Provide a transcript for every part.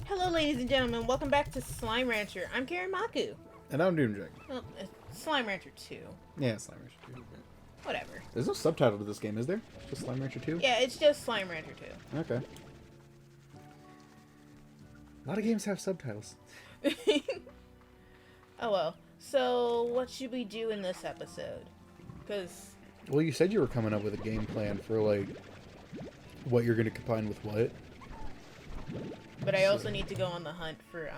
Hello, ladies and gentlemen. Welcome back to Slime Rancher. I'm Karen Maku. And I'm Doomjack. Well, Slime Rancher 2. Yeah, Slime Rancher 2. Whatever. There's no subtitle to this game, is there? Just Slime Rancher 2? Yeah, it's just Slime Rancher 2. Okay. A lot of games have subtitles. Oh well. So, what should we do in this episode? Because... Well, you said you were coming up with a game plan for, like, what you're going to combine with what. But I also need to go on the hunt for,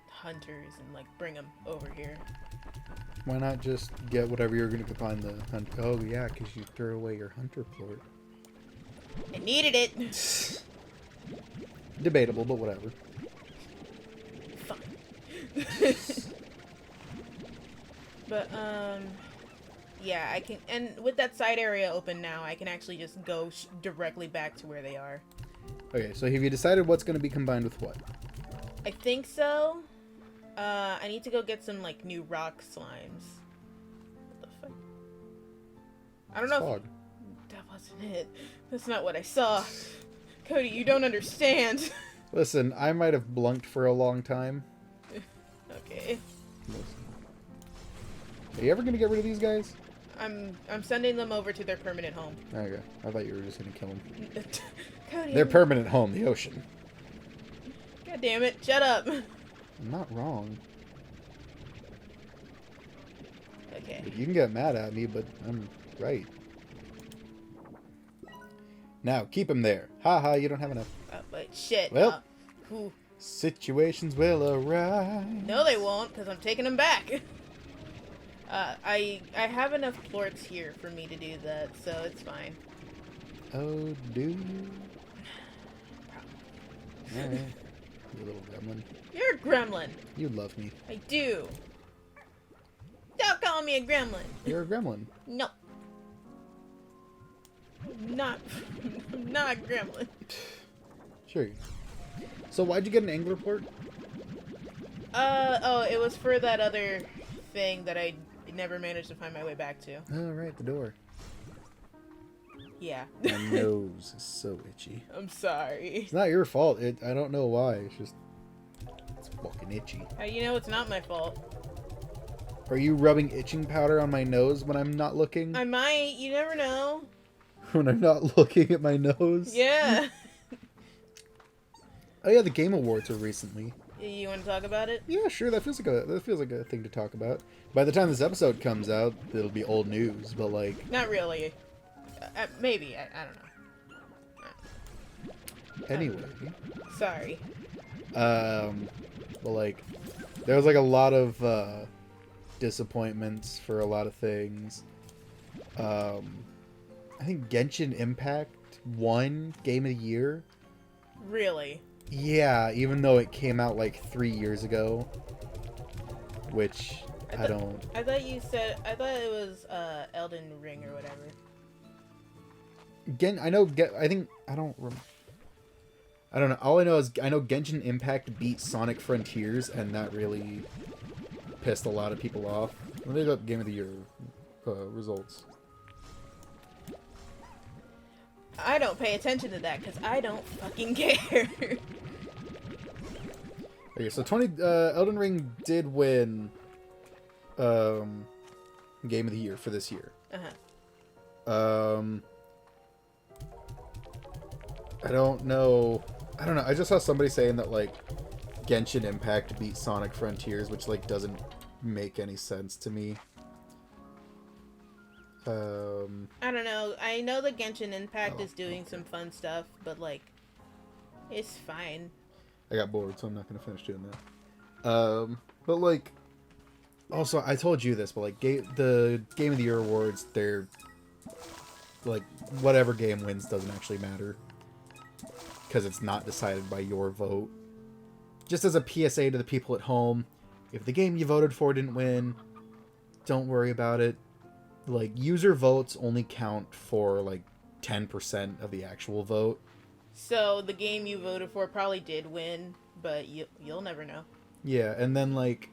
hunters and, like, bring them over here. Why not just get whatever you're going to combine the hunt? Oh, yeah, because you threw away your hunter plort. I needed it! Debatable, but whatever. Fine. But, yeah, I can, and with that side area open now, I can actually just go directly back to where they are. Okay, so have you decided what's going to be combined with what? I think so. I need to go get some, like, new rock slimes. What the fuck? I don't know Fog. if... That wasn't it. That's not what I saw. Cody, you don't understand. Listen, I might have blunked for a long time. Okay. Are you ever going to get rid of these guys? I'm sending them over to their permanent home. Okay, I thought you were just going to kill them. Cody. Their permanent home, the ocean. God damn it, shut up. I'm not wrong. Okay. You can get mad at me, but I'm right. Now, keep him there. Haha, you don't have enough. Oh, wait, shit. Well. Whew. Situations will arise. No, they won't, because I'm taking them back. I have enough plorts here for me to do that, so it's fine. Oh, do you? Alright. You little gremlin. You're a gremlin. You love me. I do. Stop calling me a gremlin. You're a gremlin. No. I'm not a gremlin. Sure. So why'd you get an angler port? Oh, it was for that other thing that I never managed to find my way back to. Oh, right, the door. Yeah. My nose is so itchy. I'm sorry. It's not your fault. I don't know why. It's fucking itchy. How you know it's not my fault? Are you rubbing itching powder on my nose when I'm not looking? I might. You never know. When I'm not looking at my nose? Yeah. Oh yeah, the Game Awards were recently. You want to talk about it? Yeah, sure. That feels like a thing to talk about. By the time this episode comes out, it'll be old news. But like, Not really. Maybe. I don't know. anyway. Sorry. But like, there was like a lot of disappointments for a lot of things. I think Genshin Impact won Game of the Year. Really? Yeah, even though it came out like 3 years ago, which I don't. I thought you said. I thought it was Elden Ring or whatever. I know. I think I don't. I don't know. All I know is I know Genshin Impact beat Sonic Frontiers, and that really pissed a lot of people off. When they got Game of the Year results. I don't pay attention to that because I don't fucking care. Okay, so Elden Ring did win Game of the Year for this year. I don't know. I just saw somebody saying that like Genshin Impact beat Sonic Frontiers, which like doesn't make any sense to me. I don't know. I know the Genshin Impact is doing some fun stuff, but like, it's fine. I got bored, so I'm not gonna finish doing that. But like, also I told you this, but like the Game of the Year awards, they're like whatever game wins doesn't actually matter because it's not decided by your vote. Just as a PSA to the people at home, if the game you voted for didn't win, don't worry about it. Like, user votes only count for like 10% of the actual vote. So the game you voted for probably did win, but you'll never know. Yeah, and then like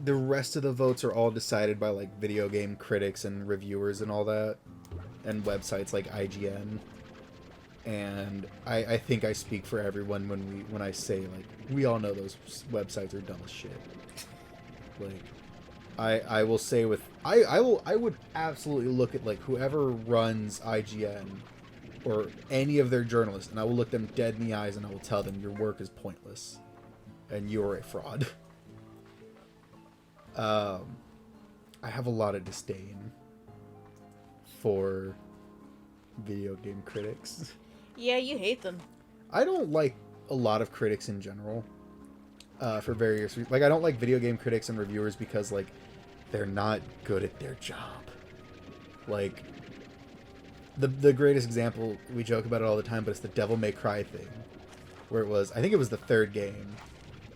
the rest of the votes are all decided by like video game critics and reviewers and all that, and websites like IGN. And I think I speak for everyone when I say, like, we all know those websites are dumb as shit. Like, I will say with I would absolutely look at, like, whoever runs IGN or any of their journalists, and I will look them dead in the eyes and I will tell them your work is pointless and you're a fraud. I have a lot of disdain for video game critics. Yeah, you hate them. I don't like a lot of critics in general, for various reasons. Like, I don't like video game critics and reviewers because, like, they're not good at their job. Like, the greatest example, we joke about it all the time, but it's the Devil May Cry thing, where I think it was the third game,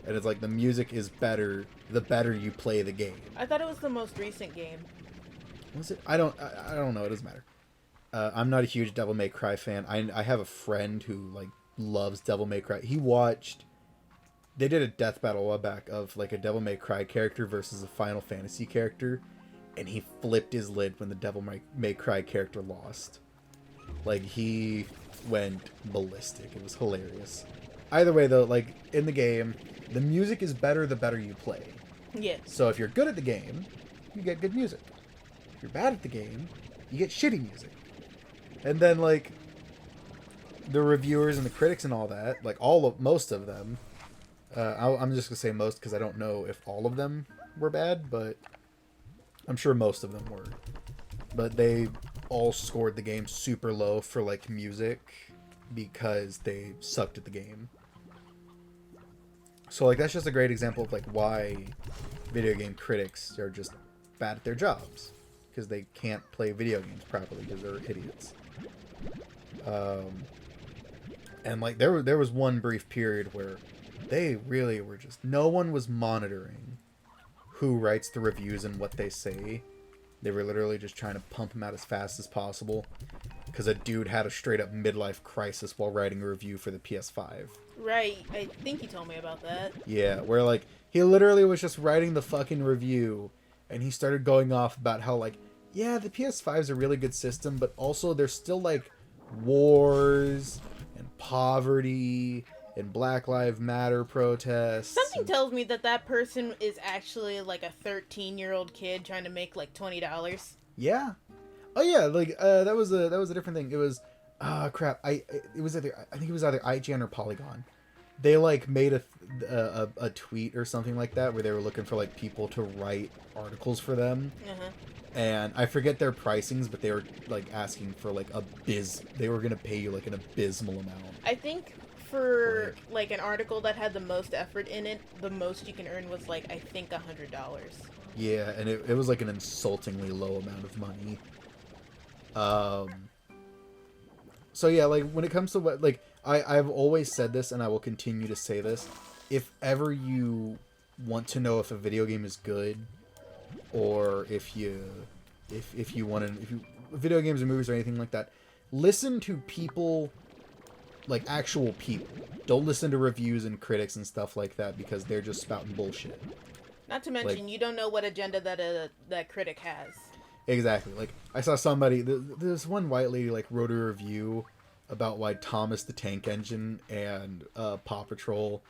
and it's like the music is better the better you play the game. I thought it was the most recent game. Was it? I don't know. It doesn't matter. I'm not a huge Devil May Cry fan. I have a friend who, like, loves Devil May Cry. They did a death battle a while back of, like, a Devil May Cry character versus a Final Fantasy character, and he flipped his lid when the Devil May Cry character lost. Like, he went ballistic. It was hilarious. Either way, though, like, in the game, the music is better the better you play. Yeah. So if you're good at the game, you get good music. If you're bad at the game, you get shitty music. And then, like, the reviewers and the critics and all that, like, most of them, I'm just gonna say most because I don't know if all of them were bad, but I'm sure most of them were. But they all scored the game super low for, like, music because they sucked at the game. So, like, that's just a great example of, like, why video game critics are just bad at their jobs. Because they can't play video games properly because they're idiots. And, like, there was one brief period where they really were just... No one was monitoring who writes the reviews and what they say. They were literally just trying to pump them out as fast as possible. Because a dude had a straight-up midlife crisis while writing a review for the PS5. Right. I think you told me about that. Yeah, where, like, he literally was just writing the fucking review, and he started going off about how, like, yeah, the PS5 is a really good system, but also there's still, like, wars and poverty and Black Lives Matter protests. Something tells me that person is actually, like, a 13-year-old kid trying to make, like, $20. Yeah. Oh yeah, like, that was a different thing. It was, crap. I think it was either IGN or Polygon. They, like, made a tweet or something like that where they were looking for, like, people to write articles for them. Uh-huh. And I forget their pricings, but they were, like, asking for, like, they were gonna pay you, like, an abysmal amount. I think for, like, an article that had the most effort in it, the most you can earn was, like, I think $100. Yeah, and it was, like, an insultingly low amount of money. So yeah, like, when it comes to what, like, I've always said this, and I will continue to say this. If ever you want to know if a video game is good, or if video games or movies or anything like that, listen to people, like, actual people. Don't listen to reviews and critics and stuff like that, because they're just spouting bullshit. Not to mention, you don't know what agenda that critic has. Exactly. Like, I saw somebody, this one white lady, like, wrote a review about why Thomas the Tank Engine and Paw Patrol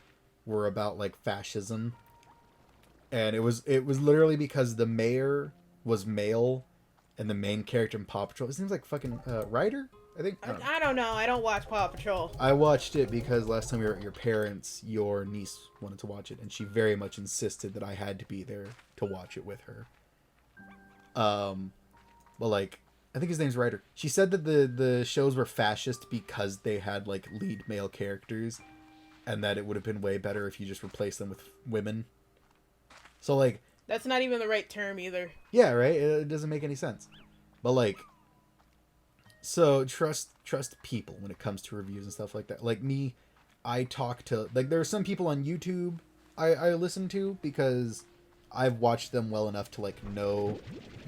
were about, like, fascism. And it was literally because the mayor was male, and the main character in Paw Patrol, his name's, like, fucking Ryder, I think. I don't know. I don't watch Paw Patrol. I watched it because last time we were at your parents', your niece wanted to watch it, and she very much insisted that I had to be there to watch it with her. Well, like, I think his name's Ryder. She said that the shows were fascist because they had, like, lead male characters, and that it would have been way better if you just replaced them with women. So, like... That's not even the right term, either. Yeah, right? It doesn't make any sense. But, like... So, trust people when it comes to reviews and stuff like that. Like, me, I talk to... Like, there are some people on YouTube I listen to, because I've watched them well enough to, like, know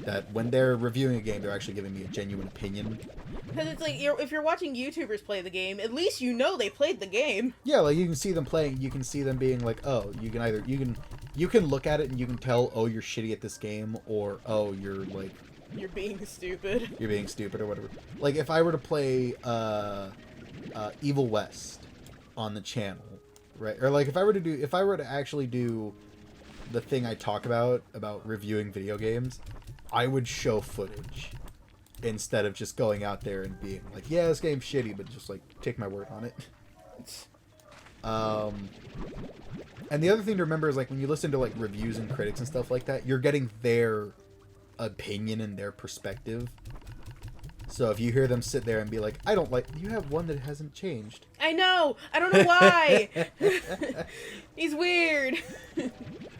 that when they're reviewing a game, they're actually giving me a genuine opinion. Because it's like, if you're watching YouTubers play the game, at least you know they played the game. Yeah, like, you can see them playing, you can see them being like, oh, you can look at it and you can tell, oh, you're shitty at this game, or, oh, you're, like... You're being stupid. You're being stupid, or whatever. Like, if I were to play, Evil West on the channel, right? Or like if I were to actually do the thing I talk about reviewing video games, I would show footage instead of just going out there and being like, yeah, this game's shitty, but just like take my word on it. And the other thing to remember is like when you listen to like reviews and critics and stuff like that, you're getting their opinion and their perspective. So if you hear them sit there and be like, I don't like, you have one that hasn't changed. I know. I don't know why. He's weird.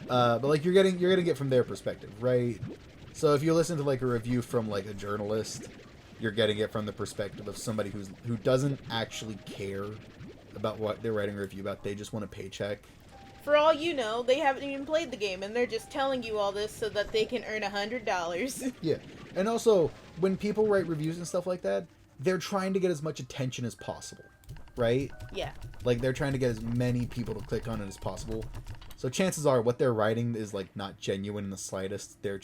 But like you're gonna get from their perspective, right? So if you listen to like a review from like a journalist, you're getting it from the perspective of somebody who doesn't actually care about what they're writing a review about. They just want a paycheck. For all you know, they haven't even played the game, and they're just telling you all this so that they can earn $100. Yeah, and also when people write reviews and stuff like that, they're trying to get as much attention as possible, right? Yeah. Like they're trying to get as many people to click on it as possible. So chances are what they're writing is like not genuine in the slightest. They're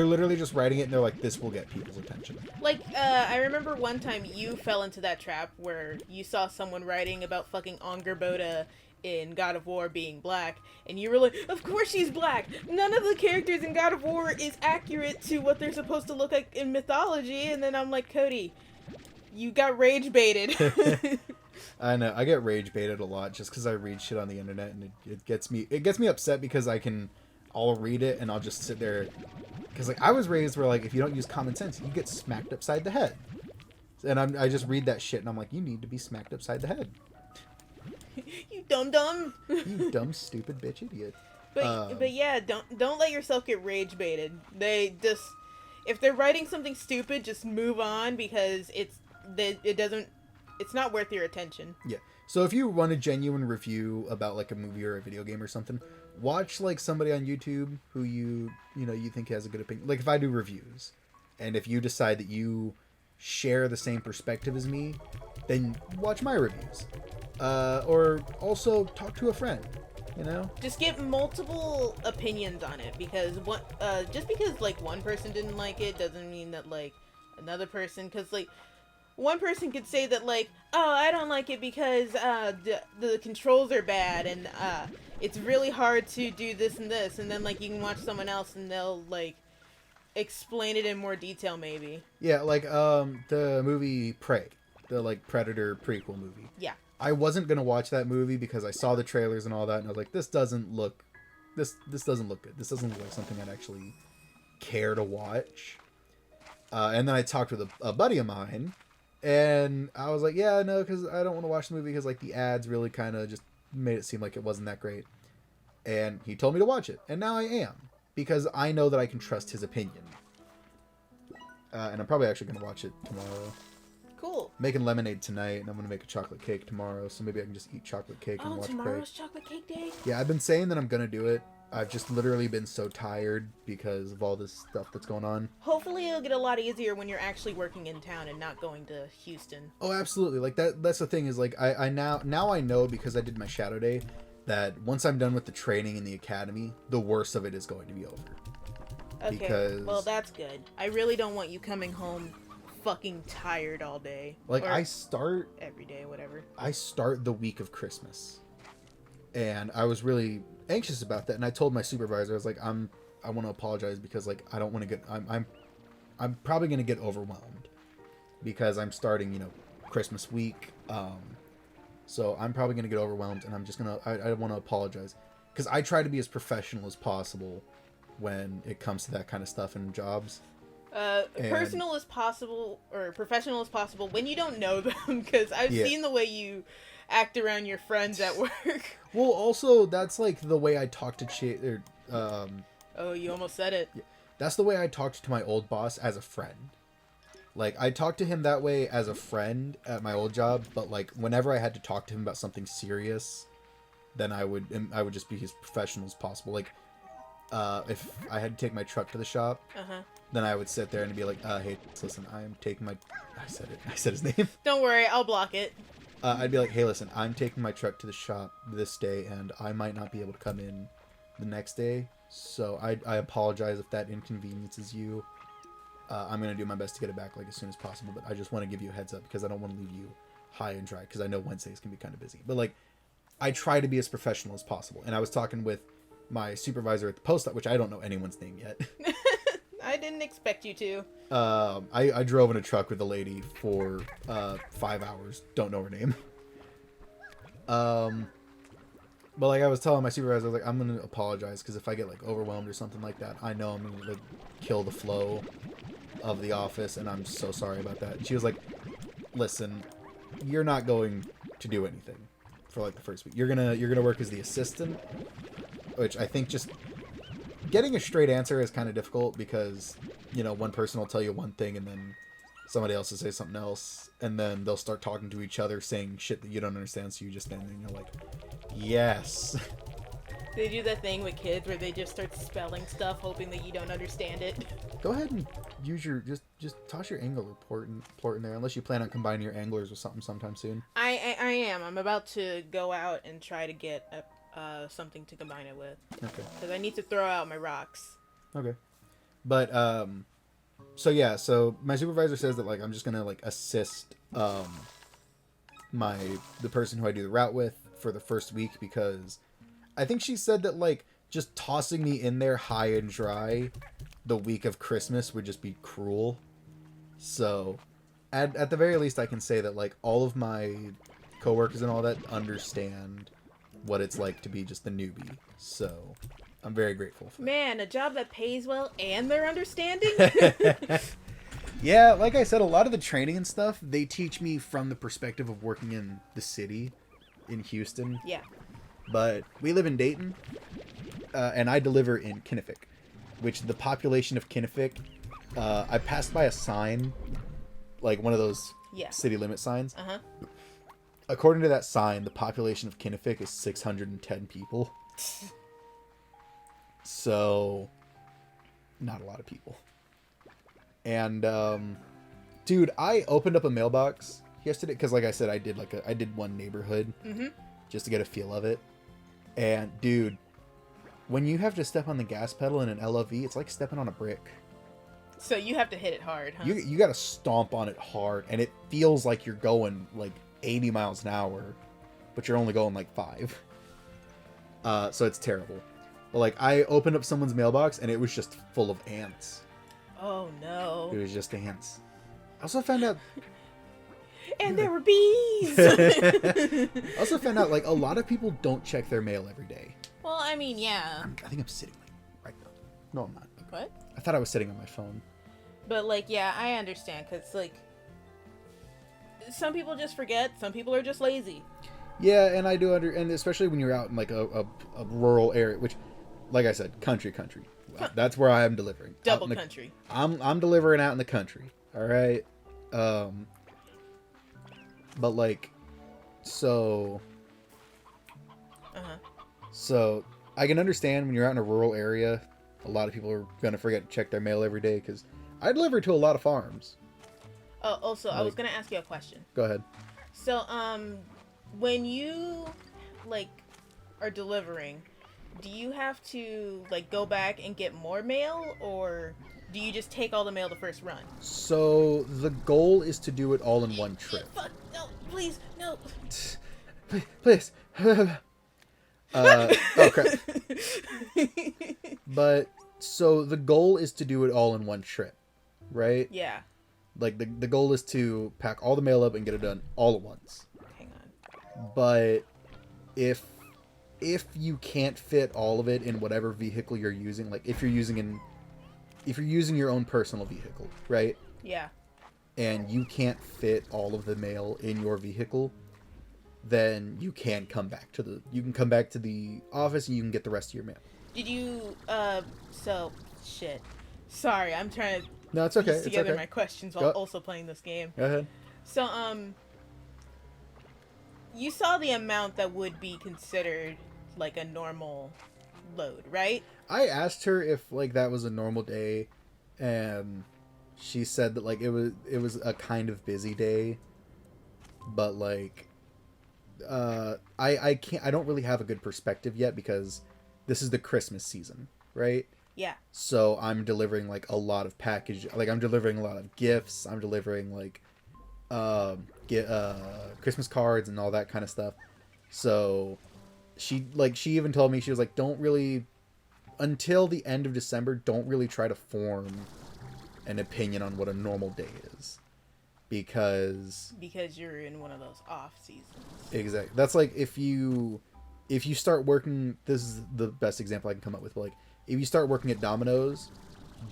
literally just writing it and they're like, this will get people's attention. Like, I remember one time you fell into that trap where you saw someone writing about fucking Angrboda in God of War being black, and you were like, of course she's black! None of the characters in God of War is accurate to what they're supposed to look like in mythology, and then I'm like, Cody, you got rage baited. I know, I get rage baited a lot just because I read shit on the internet, and it gets me upset because I'll read it and I'll just sit there, because like I was raised where like if you don't use common sense, you get smacked upside the head, and I just read that shit and I'm like, you need to be smacked upside the head. You dumb. You dumb, stupid bitch idiot. But yeah, don't let yourself get rage baited. They just, if they're writing something stupid, just move on, because it's not worth your attention. Yeah. So if you want a genuine review about like a movie or a video game or something, watch like somebody on YouTube who you think has a good opinion. Like if I do reviews, and if you decide that you share the same perspective as me, then watch my reviews. Or also talk to a friend, Just get multiple opinions on it, because just because like one person didn't like it doesn't mean that like another person, because like one person could say that like, oh, I don't like it because the controls are bad, and it's really hard to do this and this, and then like you can watch someone else and they'll like explain it in more detail maybe. Yeah, like the movie Prey, the like Predator prequel movie. Yeah. I wasn't gonna watch that movie because I saw the trailers and all that, and I was like, this doesn't look good. This doesn't look like something I'd actually care to watch. And then I talked with a buddy of mine, and I was like, yeah, no, because I don't want to watch the movie because like the ads really kind of just made it seem like it wasn't that great. And he told me to watch it, and now I am, because I know that I can trust his opinion. And I'm probably actually gonna watch it tomorrow. Cool. Making lemonade tonight, and I'm gonna make a chocolate cake tomorrow, so maybe I can just eat chocolate cake and watch Prey. Tomorrow's chocolate cake day? Yeah, I've been saying that I'm gonna do it. I've just literally been so tired because of all this stuff that's going on. Hopefully it'll get a lot easier when you're actually working in town and not going to Houston. Oh, absolutely. Like that's the thing is like I now I know, because I did my shadow day, that once I'm done with the training in the academy, the worst of it is going to be over. Okay, Because well that's good. I really don't want you coming home fucking tired all day. Like or I start every day, whatever. I start the week of Christmas, and I was really anxious about that. And I told my supervisor, I was like, I want to apologize because like I don't want to get I'm probably gonna get overwhelmed because I'm starting Christmas week. So I'm probably gonna get overwhelmed, and I'm just gonna I want to apologize because I try to be as professional as possible when it comes to that kind of stuff in jobs. Personal as possible or professional as possible when you don't know them, because I've seen the way you act around your friends at work. Well, also that's like the way I talk to Oh, you almost said it. That's the way I talked to my old boss as a friend. Like I talked to him that way as a friend at my old job, but like whenever I had to talk to him about something serious, then I would just be as professional as possible. Like if I had to take my truck to the shop, then I would sit there and be like, hey, listen, I'm taking my... I said his name. Don't worry, I'll block it. I'd be like, hey, listen, I'm taking my truck to the shop this day, and I might not be able to come in the next day, so I apologize if that inconveniences you. I'm going to do my best to get it back like as soon as possible, but I just want to give you a heads up because I don't want to leave you high and dry because I know Wednesdays can be kind of busy. But like, I try to be as professional as possible. And I was talking with my supervisor at the post, which I don't know anyone's name yet. I didn't expect you to. I drove in a truck with a lady for 5 hours. Don't know her name. But like I was telling my supervisor, I was like, I'm gonna apologize because if I get like overwhelmed or something like that, I know I'm gonna like kill the flow of the office, and I'm so sorry about that. And she was like, listen, you're not going to do anything for like the first week. You're gonna work as the assistant, which I think just getting a straight answer is kind of difficult because, you know, one person will tell you one thing and then somebody else will say something else, and then they'll start talking to each other saying shit that you don't understand, so you just stand there and you're like, yes. They do that thing with kids where they just start spelling stuff hoping that you don't understand it. Go ahead and use your just toss your angler port in there, unless you plan on combining your anglers with something sometime soon. I am. I'm about to go out and try to get something to combine it with. Okay. Because I need to throw out my rocks. Okay. But so yeah, so my supervisor says that like I'm just gonna like assist the person who I do the route with for the first week, because I think she said that like just tossing me in there high and dry the week of Christmas would just be cruel. So at the very least I can say that like all of my coworkers and all that understand what it's like to be just the newbie. So I'm very grateful for that. Man, a job that pays well and they're understanding? Yeah, like I said, a lot of the training and stuff, they teach me from the perspective of working in the city in Houston. Yeah. But we live in Dayton, and I deliver in Kinnifick, which the population of Kinnifick, I passed by a sign, like one of those city limit signs. Uh-huh. According to that sign, the population of Kinnifick is 610 people. So, not a lot of people. And, dude, I opened up a mailbox yesterday, because like I said, I did one neighborhood, just to get a feel of it. And, dude, when you have to step on the gas pedal in an LOV, it's like stepping on a brick. So you have to hit it hard, huh? You gotta stomp on it hard, and it feels like you're going, like, 80 miles an hour, but you're only going, like, 5. So it's terrible. But, like, I opened up someone's mailbox, and it was just full of ants. Oh, no. It was just ants. I also found out... And there were bees! I also found out, like, a lot of people don't check their mail every day. Well, I mean, yeah. I think I'm sitting, like, right now. No, I'm not. What? I thought I was sitting on my phone. But, like, yeah, I understand, because, like, some people just forget, some people are just lazy. Yeah, and I do and especially when you're out in, like, a rural area, which, like I said, country. That's where I am delivering. Double country. I'm delivering out in the country, all right? But, like, so... Uh-huh. So, I can understand when you're out in a rural area, a lot of people are going to forget to check their mail every day, because I deliver to a lot of farms. Oh, also, I was going to ask you a question. Go ahead. So, when you, like, are delivering, do you have to, like, go back and get more mail, or do you just take all the mail the first run? So, the goal is to do it all in one trip. Fuck, no, please, no. Please. Okay. But, so, the goal is to do it all in one trip, right? Yeah. Like, the goal is to pack all the mail up and get it done all at once. Hang on. But, if you can't fit all of it in whatever vehicle you're using, like, if you're using your own personal vehicle, right? Yeah. And you can't fit all of the mail in your vehicle, then you can come back to the office and you can get the rest of your mail. Did you, shit. Sorry, I'm trying to No, it's okay. piece together my questions while also playing this game. Go ahead. So, you saw the amount that would be considered, like, a normal load, right? I asked her if, like, that was a normal day, and she said that, like, it was a kind of busy day, but, like, I don't really have a good perspective yet, because this is the Christmas season, right? Yeah. So I'm delivering, like, a lot of I'm delivering a lot of gifts. I'm delivering, like, get Christmas cards and all that kind of stuff. So she even told me, she was like, don't really, until the end of December, don't really try to form an opinion on what a normal day is, because you're in one of those off seasons. exactly, that's like if you start working, this is the best example I can come up with, but like if you start working at Domino's,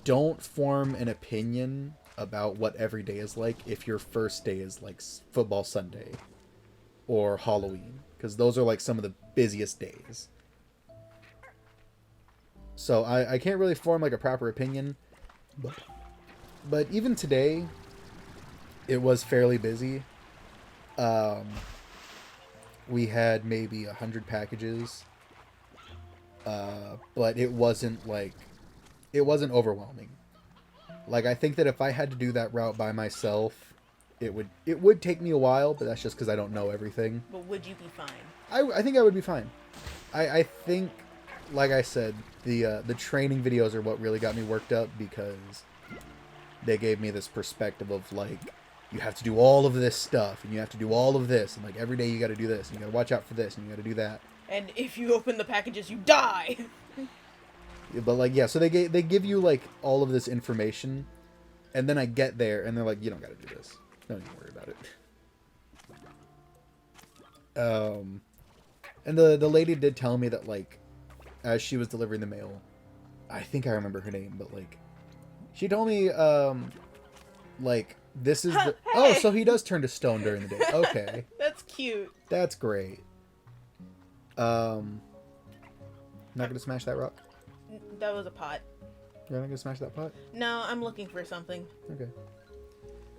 don't form an opinion about what every day is like if your first day is like football Sunday or Halloween, because those are like some of the busiest days. So I can't really form like a proper opinion, but even today it was fairly busy. We had maybe 100 packages, but it wasn't overwhelming. Like, I think that if I had to do that route by myself, it would take me a while, but that's just because I don't know everything. But would you be fine? I think I would be fine. I think, like I said, the training videos are what really got me worked up, because they gave me this perspective of, like, you have to do all of this stuff, and you have to do all of this, and, like, every day you got to do this, and you got to watch out for this, and you got to do that. And if you open the packages, you die! But, like, yeah, so they give you, like, all of this information, and then I get there, and they're like, you don't got to do this. Don't even worry about it. And the lady did tell me that, like, as she was delivering the mail, I think I remember her name, but, like, she told me, like, this is the... Oh, so he does turn to stone during the day. Okay. That's cute. That's great. Not gonna smash that rock? That was a pot. You're not gonna smash that pot? No, I'm looking for something. Okay.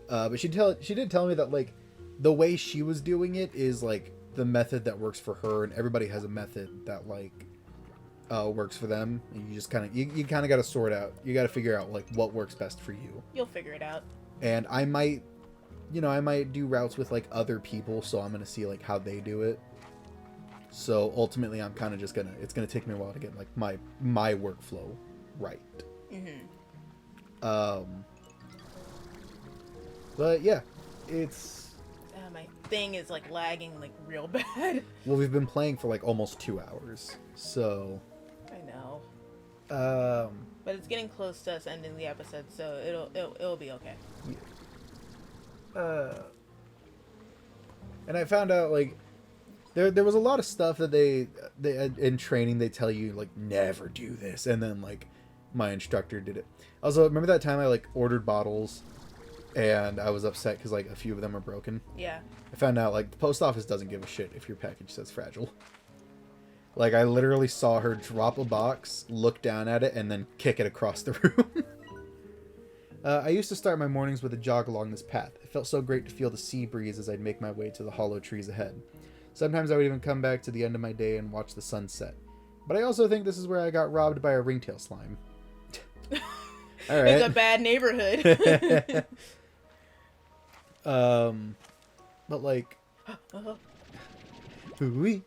But she did tell me that, like, the way she was doing it is, like, the method that works for her, and everybody has a method that, like, works for them, and you just kind of you kind of got to sort out, you got to figure out, like, what works best for you. You'll figure it out. And I might do routes with, like, other people, so I'm gonna see, like, how they do it. So ultimately, I'm kind of just it's gonna take me a while to get, like, my workflow right. But yeah, it's... my thing is, like, lagging, like, real bad. Well, we've been playing for, like, almost 2 hours, so... I know. But it's getting close to us ending the episode, so it'll be okay. Yeah. And I found out, like, there was a lot of stuff that they in training, they tell you, like, never do this, and then, like, my instructor did it. Also, remember that time I, like, ordered bottles, and I was upset because, like, a few of them are broken? Yeah. I found out, like, the post office doesn't give a shit if your package says fragile. Like, I literally saw her drop a box, look down at it, and then kick it across the room. I used to start my mornings with a jog along this path. It felt so great to feel the sea breeze as I'd make my way to the hollow trees ahead. Sometimes I would even come back to the end of my day and watch the sunset. But I also think this is where I got robbed by a ringtail slime. All right. It's a bad neighborhood. But, like... Ooh-wee.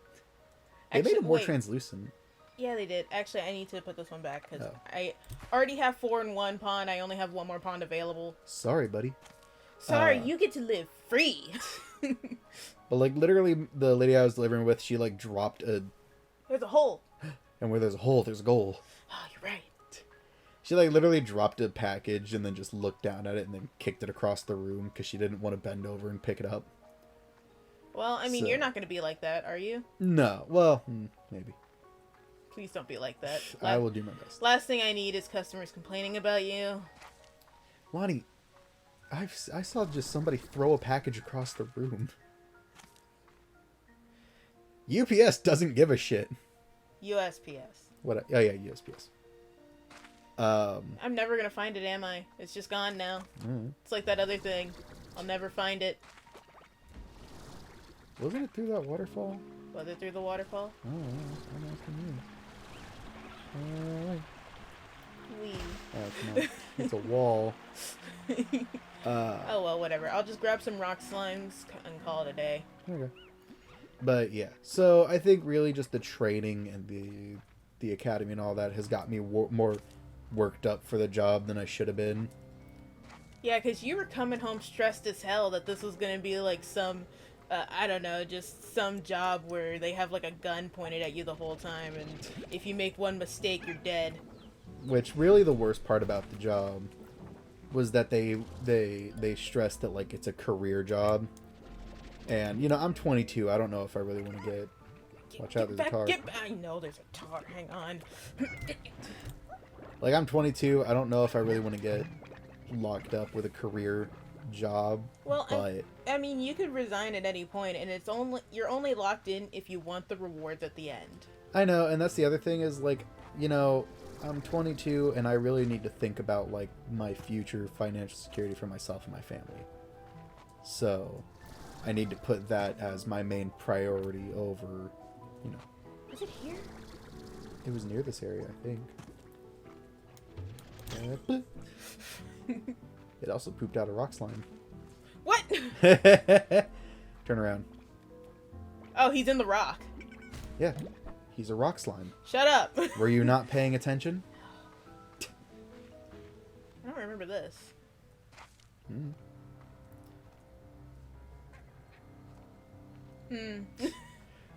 They made it more translucent. Yeah, they did. Actually, I need to put this one back because Oh. I already have 4 in one pond. I only have one more pond available. Sorry, buddy. Sorry, you get to live free. But, like, literally, the lady I was delivering with, she, like, dropped a... There's a hole. And where there's a hole, there's a goal. Oh, you're right. She, like, literally dropped a package and then just looked down at it and then kicked it across the room because she didn't want to bend over and pick it up. Well, I mean, So- you're not going to be like that, are you? No. Well, maybe. Please don't be like that. I will do my best. Last thing I need is customers complaining about you. Lonnie, I saw just somebody throw a package across the room. UPS doesn't give a shit. USPS. What? Oh, yeah, USPS. I'm never going to find it, am I? It's just gone now. It's like that other thing. I'll never find it. Wasn't it through that waterfall? Was it through the waterfall? Oh, I'm asking you. Wee. It's not. It's a wall. Oh, well, whatever. I'll just grab some rock slimes and call it a day. Okay. But yeah, so I think really just the training and the academy and all that has got me more worked up for the job than I should have been. Yeah, because you were coming home stressed as hell that this was going to be like some, I don't know, just some job where they have like a gun pointed at you the whole time, and if you make one mistake, you're dead. Which really the worst part about the job was that they stressed that like it's a career job. And you know, I'm 22. I don't know if I really want to get. Watch out, there's a tar. I know there's a tar. Hang on. Like I'm 22. I don't know if I really want to get locked up with a career job. Well, but I mean, you could resign at any point, and you're only locked in if you want the rewards at the end. I know, and that's the other thing is like, you know, I'm 22 and I really need to think about like my future financial security for myself and my family. So, I need to put that as my main priority over, you know. Is it here? It was near this area, I think. It also pooped out a rock slime. What? Turn around. Oh, he's in the rock. Yeah, he's a rock slime. Shut up. Were you not paying attention? I don't remember this.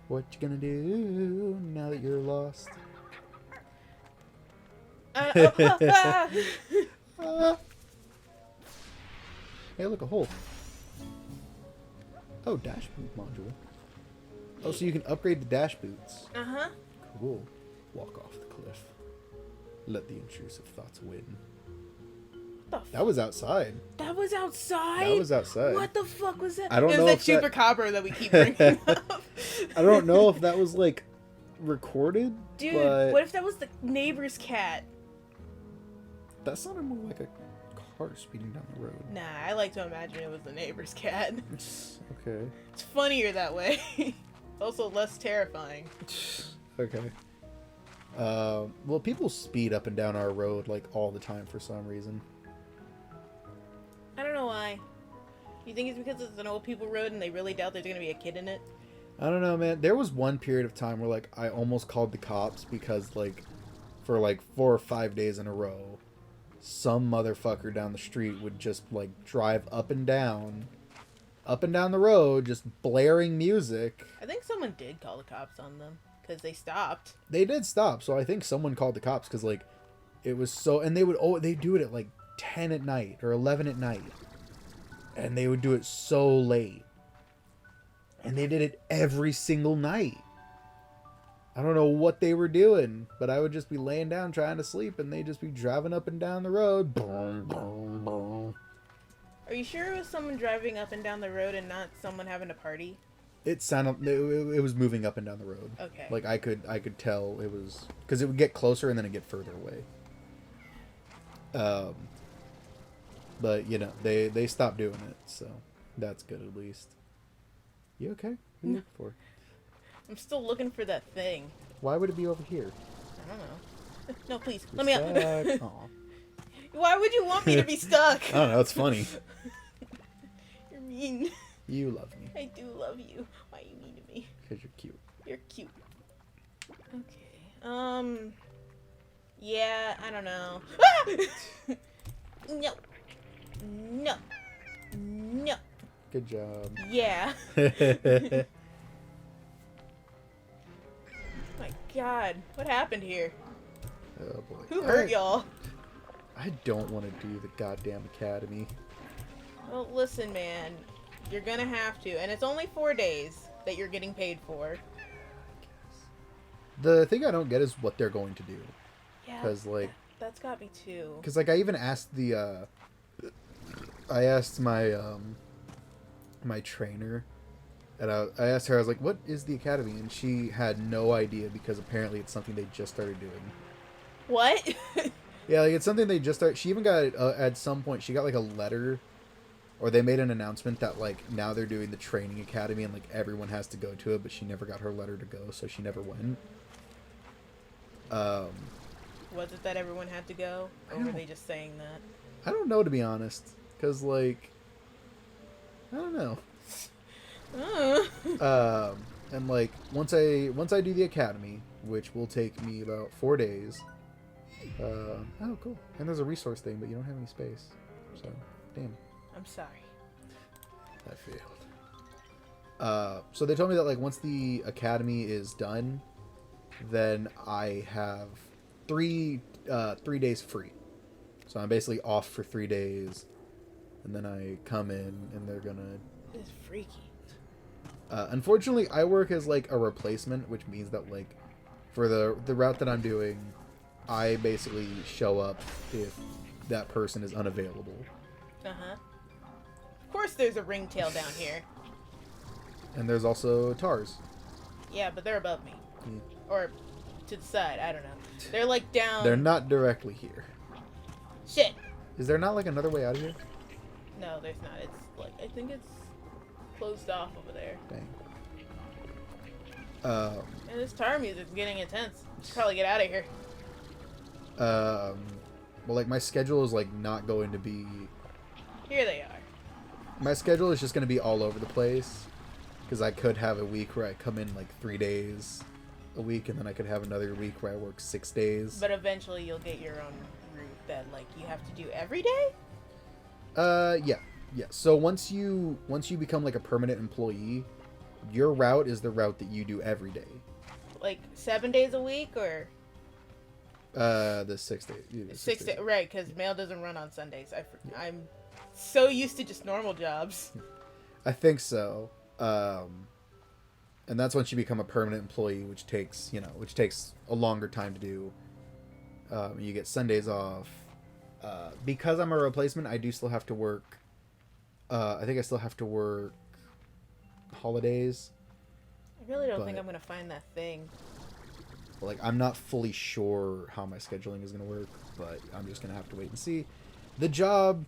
What you gonna do now that you're lost? Hey, look, a hole. Oh, dash boot module. Oh, so you can upgrade the dash boots. Uh-huh. Cool. Walk off the cliff. Let the intrusive thoughts win. That was outside. That was outside? That was outside. What the fuck was that? I don't it know was if that chupacabra that we keep bringing up. I don't know if that was, like, recorded, Dude, but what if that was the neighbor's cat? that sounded more like a car speeding down the road. Nah, I like to imagine it was the neighbor's cat. Okay. It's funnier that way. Also less terrifying. Okay. Well, people speed up and down our road, like, all the time for some reason. I don't know why. You think it's because it's an old people road and they really doubt there's gonna be a kid in it? I don't know, man. There was one period of time where, like, I almost called the cops because, like, for, like, 4 or 5 days in a row, some motherfucker down the street would just, like, drive up and down the road, just blaring music. I think someone did call the cops on them because they stopped. They did stop, so I think someone called the cops because, like, it was so... And they do it at, like, 10 at night or 11 at night. And they would do it so late. And they did it every single night. I don't know what they were doing, but I would just be laying down trying to sleep, and they'd just be driving up and down the road. Boom, boom, boom. Are you sure it was someone driving up and down the road and not someone having a party? It sounded... It was moving up and down the road. Okay. Like, I could tell it was... Because it would get closer, and then it'd get further away. But, you know, they stopped doing it, so that's good at least. You okay? What are you looking for? I'm still looking for that thing. Why would it be over here? I don't know. No, please. You're Let me out. stuck. Aw. Why would you want me to be stuck? I don't know, it's funny. You're mean. You love me. I do love you. Why are you mean to me? Because you're cute. You're cute. Okay. Yeah, I don't know. Ah! No. No. No. Good job. Yeah. My God. What happened here? Oh boy. Who hurt y'all? I don't want to do the goddamn academy. Well, listen, man. You're gonna have to. And it's only 4 days that you're getting paid for. The thing I don't get is what they're going to do. Yeah. Because, like... That's got me, too. Because, like, I even asked the, I asked my, my trainer, and I asked her, I was like, what is the academy? And she had no idea, because apparently it's something they just started doing. What? Yeah, like, it's something they just started... She even got, at some point, she got, like, a letter, or they made an announcement that, like, now they're doing the training academy, and, like, everyone has to go to it, but she never got her letter to go, so she never went. Was it that everyone had to go? Or were they just saying that? I don't know, to be honest. Because, like... I don't know. And, like, once I do the academy, which will take me about 4 days... oh, cool. And there's a resource thing, but you don't have any space. So... Damn. I'm sorry. I failed. So they told me that like once the academy is done, then I have 3 days free. So I'm basically off for 3 days, and then I come in and they're gonna. It's freaky. Unfortunately, I work as like a replacement, which means that like for the route that I'm doing, I basically show up if that person is unavailable. Uh-huh. Of course there's a ringtail down here. And there's also TARS. Yeah, but they're above me. Mm. Or to the side, I don't know. They're like down... They're not directly here. Shit! Is there not like another way out of here? No, there's not. It's like, I think it's closed off over there. Dang. And this tar music's getting intense. Should probably get out of here. Well, like my schedule is like not going to be. Here they are. My schedule is just going to be all over the place, because I could have a week where I come in like 3 days a week, and then I could have another week where I work 6 days. But eventually you'll get your own route that like you have to do every day? Yeah. So once you become like a permanent employee, your route is the route that you do every day. Like 7 days a week or The 6 days. Yeah, 6 days? Right, because mail doesn't run on Sundays. I'm so used to just normal jobs. I think so. And that's once you become a permanent employee, which takes a longer time to do. You get Sundays off. Because I'm a replacement, I do still have to work. I think I still have to work holidays. I really don't think I'm gonna find that thing. Like, I'm not fully sure how my scheduling is gonna work, but I'm just gonna have to wait and see. The job,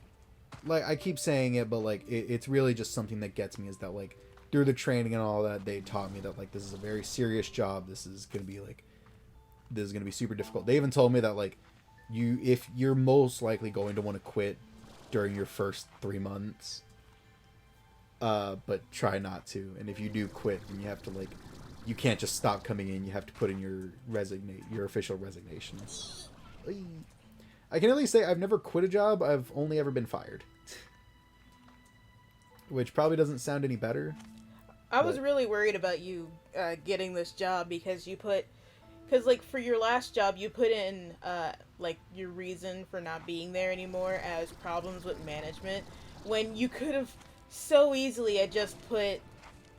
like, I keep saying it, but like it's really just something that gets me, is that like through the training and all that, they taught me that like this is a very serious job. This is gonna be super difficult. They even told me that like if you're most likely going to want to quit during your first 3 months, but try not to. And if you do quit, then you have to like, you can't just stop coming in. You have to put in your official resignation. I can at least say I've never quit a job. I've only ever been fired. Which probably doesn't sound any better. I was really worried about you getting this job because because like for your last job you put in like your reason for not being there anymore as problems with management, when you could have so easily had just put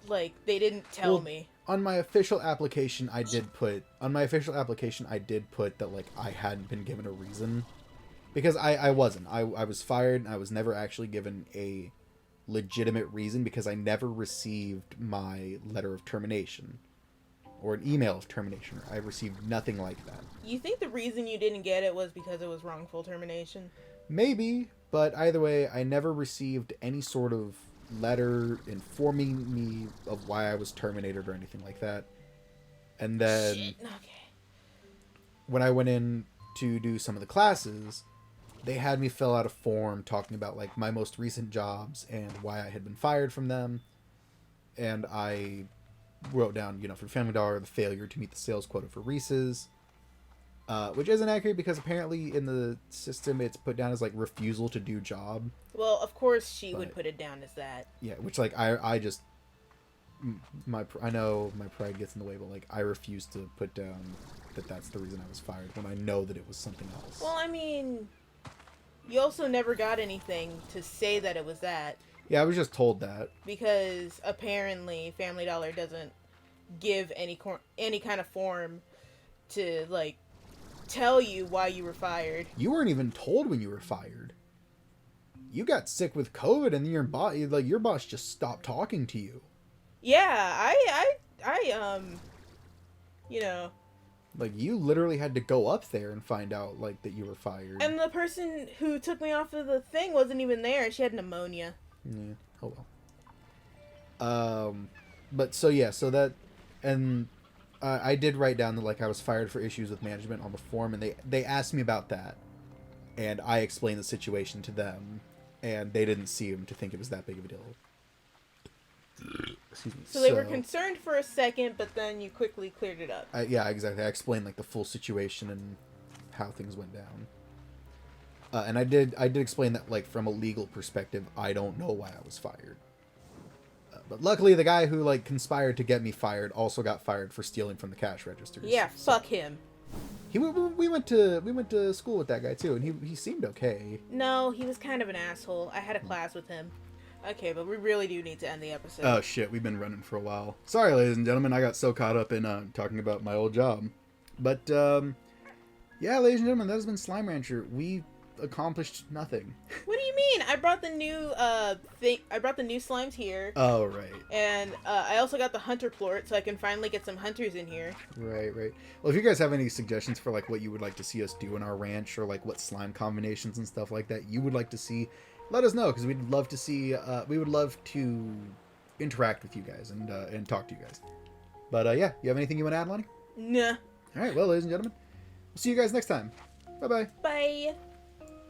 like they didn't tell me. On my official application, I did put that like I hadn't been given a reason, because I wasn't. I was fired, and I was never actually given a legitimate reason, because I never received my letter of termination or an email of termination. I received nothing like that. You think the reason you didn't get it was because it was wrongful termination? Maybe, but either way, I never received any sort of letter informing me of why I was terminated or anything like that. And then Okay. when I went in to do some of the classes, they had me fill out a form talking about like my most recent jobs and why I had been fired from them. And I wrote down, for Family Dollar, the failure to meet the sales quota for Reese's, which isn't accurate, because apparently in the system it's put down as like refusal to do job. Well, of course she would put it down as that. Yeah, which like I just I know my pride gets in the way, but like I refuse to put down that that's the reason I was fired when I know that it was something else. Well, I mean, you also never got anything to say that it was that. Yeah, I was just told that. Because apparently Family Dollar doesn't give any kind of form to like tell you why you were fired. You weren't even told when you were fired. You got sick with COVID, and your boss just stopped talking to you. Yeah, I Like, you literally had to go up there and find out like that you were fired. And the person who took me off of the thing wasn't even there. She had pneumonia. Yeah. Oh well. But so that, and I did write down that like I was fired for issues with management on the form, and they asked me about that, and I explained the situation to them, and they didn't seem to think it was that big of a deal. Excuse me. So they were concerned for a second, but then you quickly cleared it up. Yeah, exactly. I explained like the full situation and how things went down. And I did explain that, like, from a legal perspective, I don't know why I was fired. But luckily, the guy who, like, conspired to get me fired also got fired for stealing from the cash registers. Yeah, fuck him. We went to school with that guy too, and he seemed okay. No, he was kind of an asshole. I had a class with him. Okay, but we really do need to end the episode. Oh shit, we've been running for a while. Sorry, ladies and gentlemen, I got so caught up in talking about my old job. But yeah, ladies and gentlemen, that has been Slime Rancher. We accomplished nothing. What do you mean? I brought the new I brought the new slimes here. Oh right. And I also got the hunter plort, so I can finally get some hunters in here. Right. Well, if you guys have any suggestions for like what you would like to see us do in our ranch, or like what slime combinations and stuff like that you would like to see, let us know, because we'd love to see. We would love to interact with you guys and talk to you guys. But yeah, you have anything you want to add, Lonnie? Nah. All right. Well, ladies and gentlemen, we'll see you guys next time. Bye-bye. Bye.